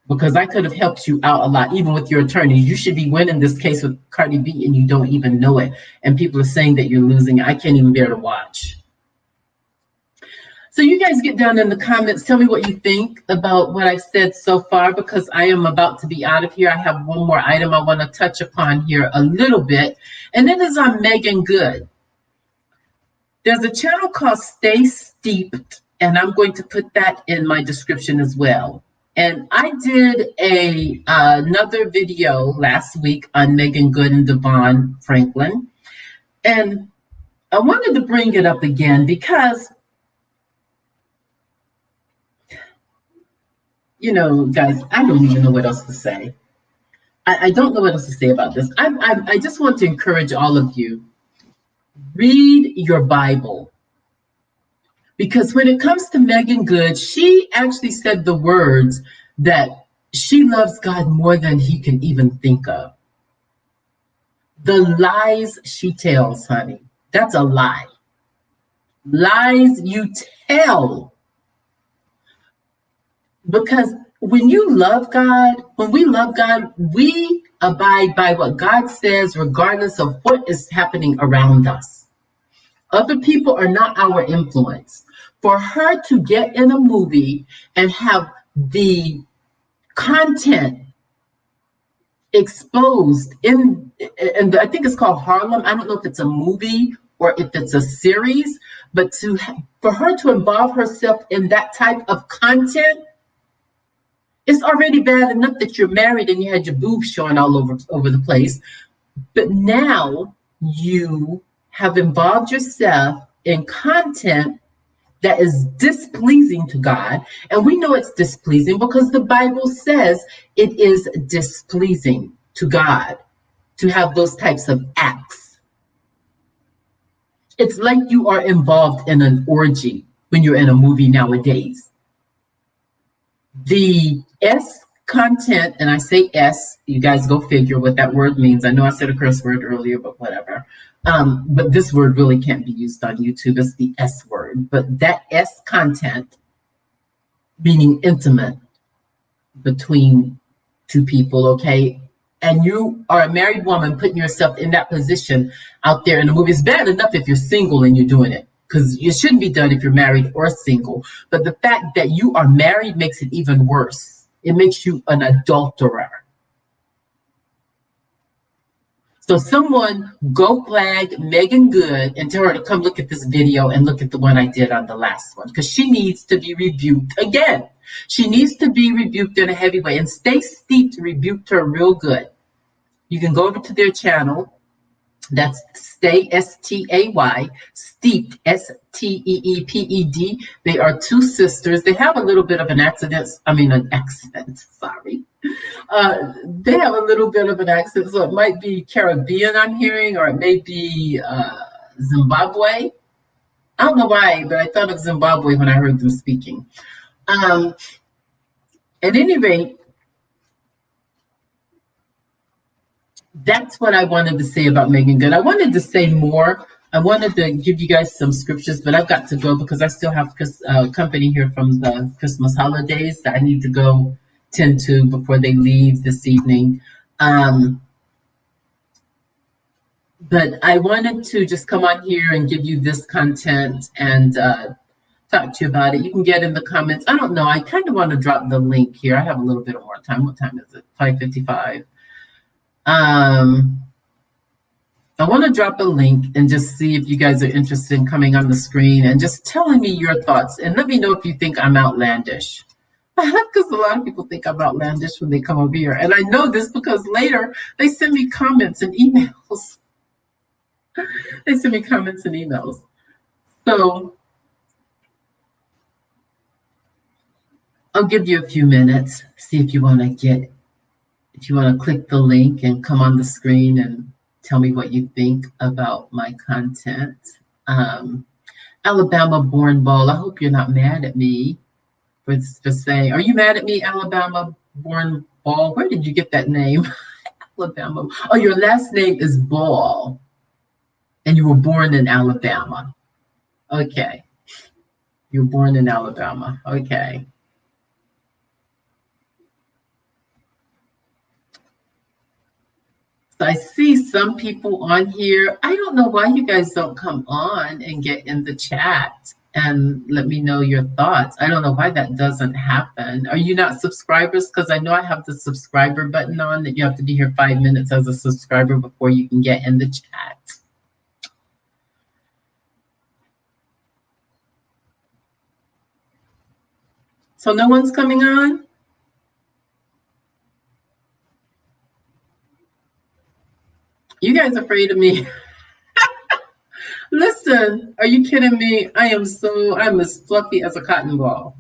S1: Because I could have helped you out a lot, even with your attorneys. You should be winning this case with Cardi B and you don't even know it. And people are saying that you're losing. I can't even bear to watch. So you guys get down in the comments. Tell me what you think about what I've said so far, because I am about to be out of here. I have one more item I want to touch upon here a little bit. And then it's on Meagan Good. There's a channel called Stay Steeped, and I'm going to put that in my description as well. And I did another video last week on Meagan Good and DaVon Franklin. And I wanted to bring it up again because, you know, guys, I don't even know what else to say. I don't know what else to say about this. I just want to encourage all of you, read your Bible. Because when it comes to Meagan Good, she actually said the words that she loves God more than he can even think of. The lies she tells, honey, that's a lie. Lies you tell. Because when you love God, when we love God, we abide by what God says regardless of what is happening around us. Other people are not our influence. For her to get in a movie and have the content exposed in, and I think it's called Harlem. I don't know if it's a movie or if it's a series, but for her to involve herself in that type of content, it's already bad enough that you're married and you had your boobs showing all over the place. But now you have involved yourself in content that is displeasing to God. And we know it's displeasing because the Bible says it is displeasing to God to have those types of acts. It's like you are involved in an orgy when you're in a movie nowadays. The S content, and I say S, you guys go figure what that word means. I know I said a curse word earlier, but whatever. But this word really can't be used on YouTube. It's the S word. But that S content, meaning intimate between two people, okay? And you are a married woman putting yourself in that position out there in the movie. It's bad enough if you're single and you're doing it, because it shouldn't be done if you're married or single. But the fact that you are married makes it even worse. It makes you an adulterer. So someone go flag Meagan Good and tell her to come look at this video and look at the one I did on the last one, because she needs to be rebuked again. She needs to be rebuked in a heavy way. And Stay Steeped rebuked her real good. You can go over to their channel. That's Stay, S-T-A-Y, Steeped, S-T-E-E-P-E-D. They are two sisters. They have a little bit of an accent, sorry. They have a little bit of an accent, so it might be Caribbean I'm hearing, or it may be Zimbabwe. I don't know why, but I thought of Zimbabwe when I heard them speaking. At any rate, that's what I wanted to say about Meagan Good. I wanted to say more. I wanted to give you guys some scriptures, but I've got to go because I still have company here from the Christmas holidays that I need to go tend to before they leave this evening. But I wanted to just come on here and give you this content and talk to you about it. You can get in the comments. I don't know. I kind of want to drop the link here. I have a little bit more time. What time is it? 5:55. I want to drop a link and just see if you guys are interested in coming on the screen and just telling me your thoughts. And let me know if you think I'm outlandish. Because a lot of people think I'm outlandish when they come over here. And I know this because later they send me comments and emails. They send me comments and emails. So I'll give you a few minutes. See if you want to click the link and come on the screen and tell me what you think about my content. Alabama Born Ball. I hope you're not mad at me for saying, are you mad at me, Alabama Born Ball? Where did you get that name? Alabama. Oh, your last name is Ball. And you were born in Alabama. Okay. You were born in Alabama. Okay. I see some people on here. I don't know why you guys don't come on and get in the chat and let me know your thoughts. I don't know why that doesn't happen. Are you not subscribers? Because I know I have the subscriber button on that you have to be here 5 minutes as a subscriber before you can get in the chat. So no one's coming on? You guys afraid of me? Listen, are you kidding me? I'm as fluffy as a cotton ball.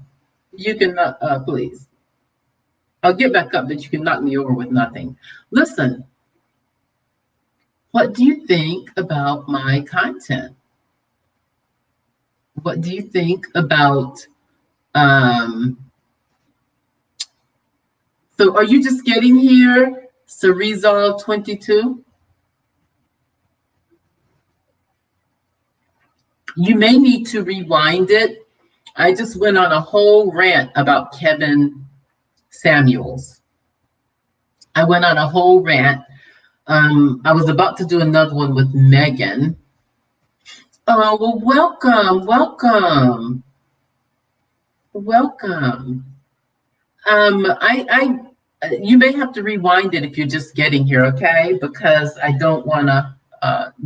S1: You cannot, please. I'll get back up, but you can knock me over with nothing. Listen, what do you think about my content? What do you think about, so are you just getting here, Cerizal 22? You may need to rewind it. I just went on a whole rant about Kevin Samuels. I went on a whole rant. I was about to do another one with Meagan. Oh, well, welcome. You may have to rewind it if you're just getting here, okay? Because I don't want to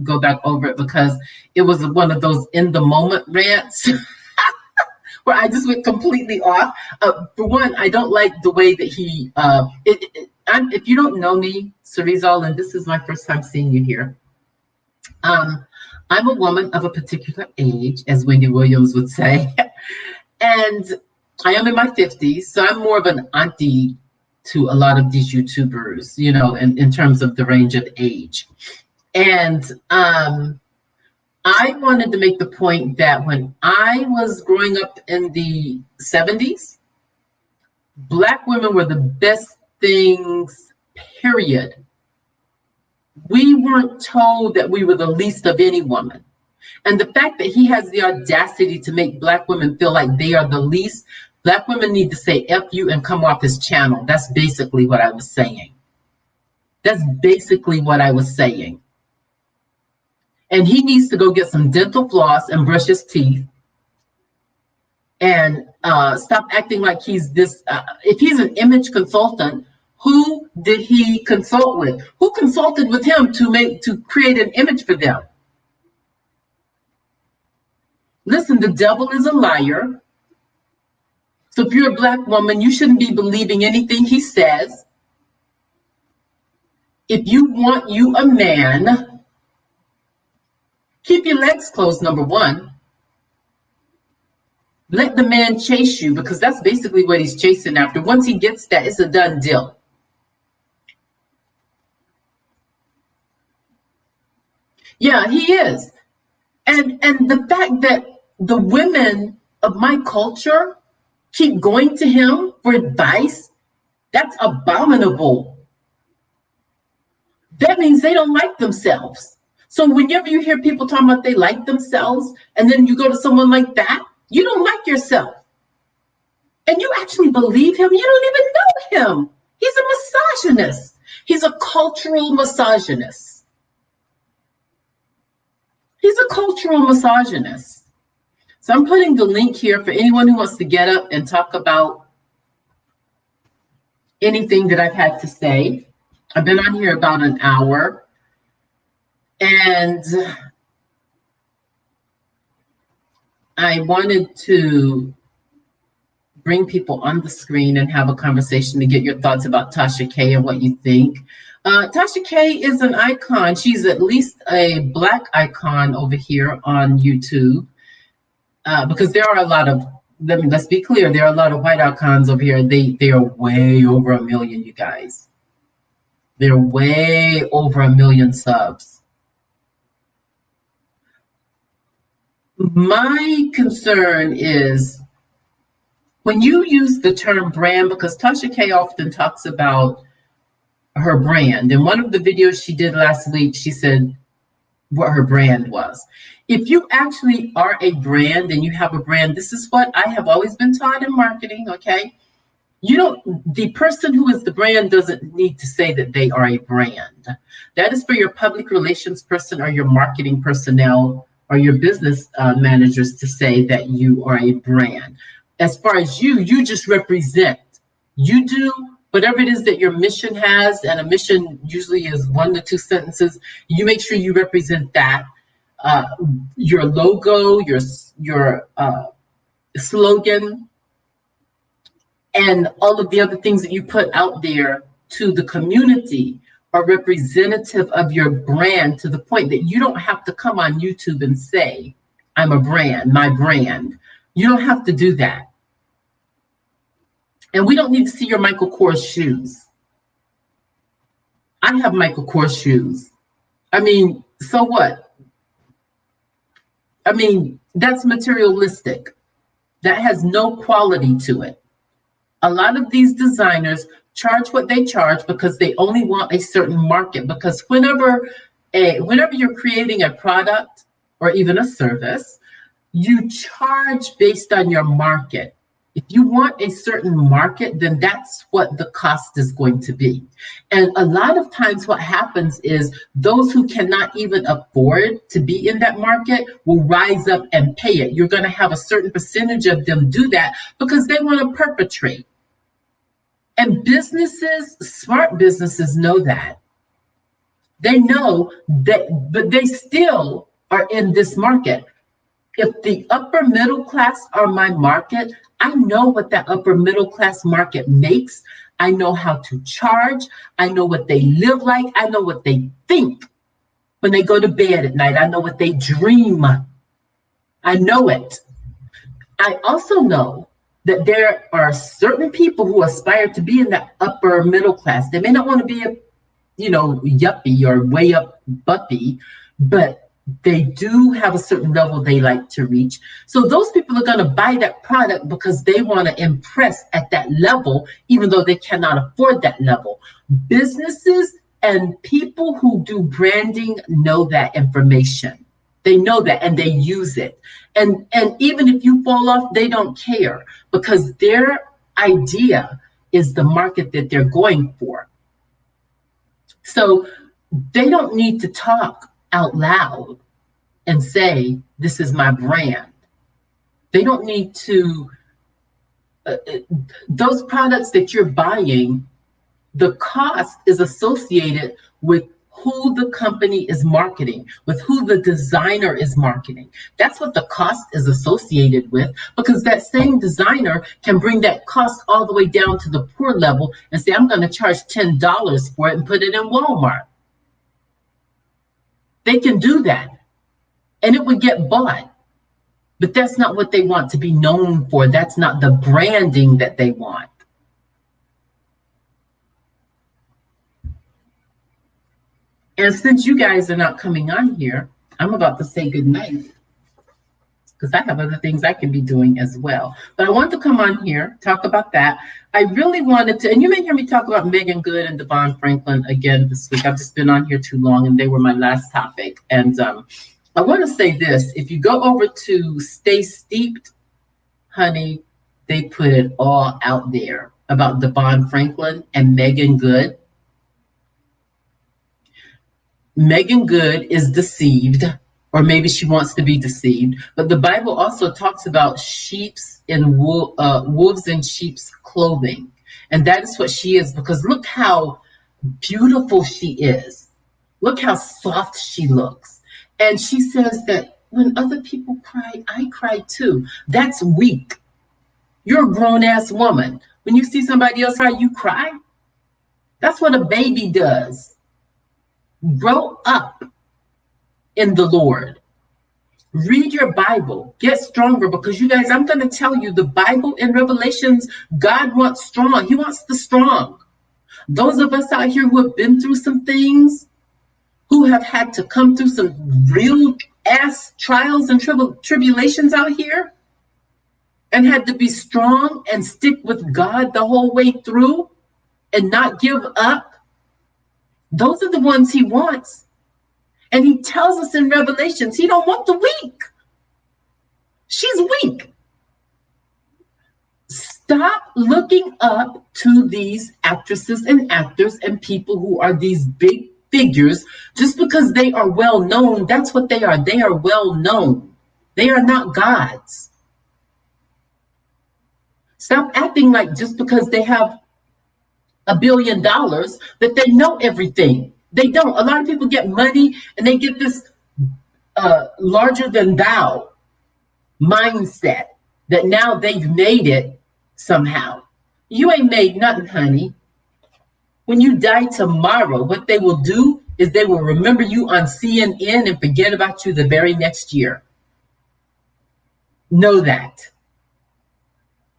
S1: go back over it because it was one of those in the moment rants where I just went completely off. For one, I don't like the way that he, if you don't know me, Cerizal, and this is my first time seeing you here, I'm a woman of a particular age, as Wendy Williams would say, and I am in my 50s, so I'm more of an auntie to a lot of these YouTubers, you know, in terms of the range of age. And I wanted to make the point that when I was growing up in the 70s, Black women were the best things, period. We weren't told that we were the least of any woman. And the fact that he has the audacity to make Black women feel like they are the least, Black women need to say F you and come off his channel. That's basically what I was saying. And he needs to go get some dental floss and brush his teeth and stop acting like he's this. If he's an image consultant, who did he consult with? Who consulted with him to create an image for them? Listen, the devil is a liar. So if you're a Black woman, you shouldn't be believing anything he says. If you want you a man, keep your legs closed, number one. Let the man chase you, because that's basically what he's chasing after. Once he gets that, it's a done deal. Yeah, he is. And the fact that the women of my culture keep going to him for advice, that's abominable. That means they don't like themselves. So whenever you hear people talking about they like themselves, and then you go to someone like that, you don't like yourself. And you actually believe him, you don't even know him. He's a misogynist. He's a cultural misogynist. He's a cultural misogynist. So I'm putting the link here for anyone who wants to get up and talk about anything that I've had to say. I've been on here about an hour. And I wanted to bring people on the screen and have a conversation to get your thoughts about TashaK and what you think. TashaK is an icon. She's at least a Black icon over here on YouTube, because there are a lot of, let's be clear, there are a lot of white icons over here. They are way over 1 million, you guys. They're way over 1 million subs. My concern is when you use the term brand, because TashaK often talks about her brand. In one of the videos she did last week, she said what her brand was. If you actually are a brand and you have a brand, this is what I have always been taught in marketing, okay? The person who is the brand doesn't need to say that they are a brand. That is for your public relations person or your marketing personnel or your business managers to say that you are a brand. As far as you just represent. You do whatever it is that your mission has, and a mission usually is 1 to 2 sentences. You make sure you represent that. Your logo, your slogan, and all of the other things that you put out there to the community are representative of your brand, to the point that you don't have to come on YouTube and say, I'm a brand, my brand. You don't have to do that. And we don't need to see your Michael Kors shoes. I have Michael Kors shoes. I mean, so what? I mean, that's materialistic. That has no quality to it. A lot of these designers charge what they charge because they only want a certain market. Because whenever you're creating a product or even a service, you charge based on your market. If you want a certain market, then that's what the cost is going to be. And a lot of times what happens is those who cannot even afford to be in that market will rise up and pay it. You're going to have a certain percentage of them do that because they want to perpetrate. And businesses, smart businesses know that. They know that, but they still are in this market. If the upper middle class are my market, I know what that upper middle class market makes. I know how to charge. I know what they live like. I know what they think when they go to bed at night. I know what they dream. I know it. I also know that there are certain people who aspire to be in that upper middle class. They may not want to be a, yuppie or way up buppy, but they do have a certain level they like to reach. So those people are going to buy that product because they want to impress at that level, even though they cannot afford that level. Businesses and people who do branding know that information. They know that and they use it. And even if you fall off, they don't care because their idea is the market that they're going for. So they don't need to talk out loud and say, this is my brand. They don't need to, those products that you're buying, the cost is associated with who the company is marketing, with who the designer is marketing. That's what the cost is associated with, because that same designer can bring that cost all the way down to the poor level and say, I'm going to charge $10 for it and put it in Walmart. They can do that and it would get bought. But that's not what they want to be known for. That's not the branding that they want. And since you guys are not coming on here, I'm about to say good night because I have other things I can be doing as well. But I want to come on here, talk about that. I really wanted to, and you may hear me talk about Meagan Good and DaVon Franklin again this week. I've just been on here too long and they were my last topic. And I want to say this. If you go over to Stay Steeped, honey, they put it all out there about DaVon Franklin and Meagan Good. Meagan Good is deceived, or maybe she wants to be deceived. But the Bible also talks about wolves in sheep's clothing. And that is what she is, because look how beautiful she is. Look how soft she looks. And she says that when other people cry, I cry too. That's weak. You're a grown-ass woman. When you see somebody else cry, you cry. That's what a baby does. Grow up in the Lord. Read your Bible. Get stronger, because you guys, I'm going to tell you, the Bible in Revelations, God wants strong. He wants the strong. Those of us out here who have been through some things, who have had to come through some real ass trials and tribulations out here, and had to be strong and stick with God the whole way through and not give up. Those are the ones he wants. And he tells us in Revelations, he don't want the weak. She's weak. Stop looking up to these actresses and actors and people who are these big figures just because they are well known. That's what they are. They are well known. They are not gods. Stop acting like just because they have $1 billion that they know everything. They don't. A lot of people get money and they get this larger than thou mindset that now they've made it somehow. You ain't made nothing, honey. When you die tomorrow, what they will do is they will remember you on CNN and forget about you the very next year. Know that.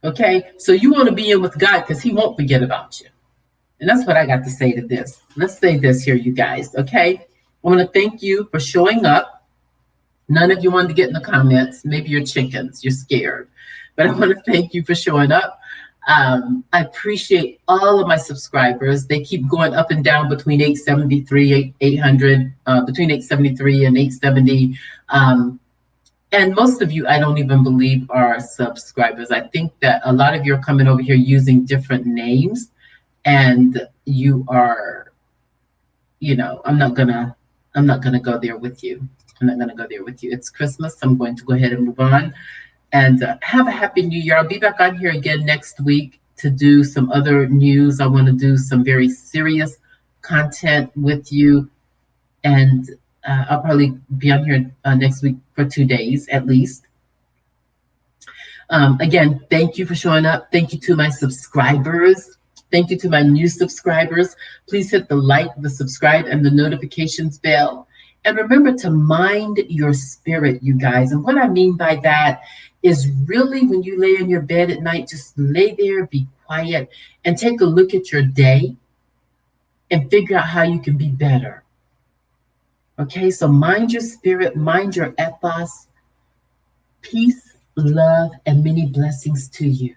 S1: Okay? So you want to be in with God because he won't forget about you. And that's what I got to say to this. Let's say this here, you guys, okay? I want to thank you for showing up. None of you wanted to get in the comments. Maybe you're chickens. You're scared. But I want to thank you for showing up. I appreciate all of my subscribers. They keep going up and down between 873, 800, between 873 and 870. And most of you, I don't even believe, are subscribers. I think that a lot of you are coming over here using different names. And you are, I'm not gonna go there with you. I'm not gonna go there with you. It's Christmas. I'm going to go ahead and move on. And have a happy New Year. I'll be back on here again next week to do some other news. I want to do some very serious content with you. And I'll probably be on here next week for 2 days at least. Again, thank you for showing up. Thank you to my subscribers. Thank you to my new subscribers. Please hit the like, the subscribe, and the notifications bell. And remember to mind your spirit, you guys. And what I mean by that is really when you lay in your bed at night, just lay there, be quiet, and take a look at your day and figure out how you can be better. Okay, so mind your spirit, mind your ethos. Peace, love, and many blessings to you.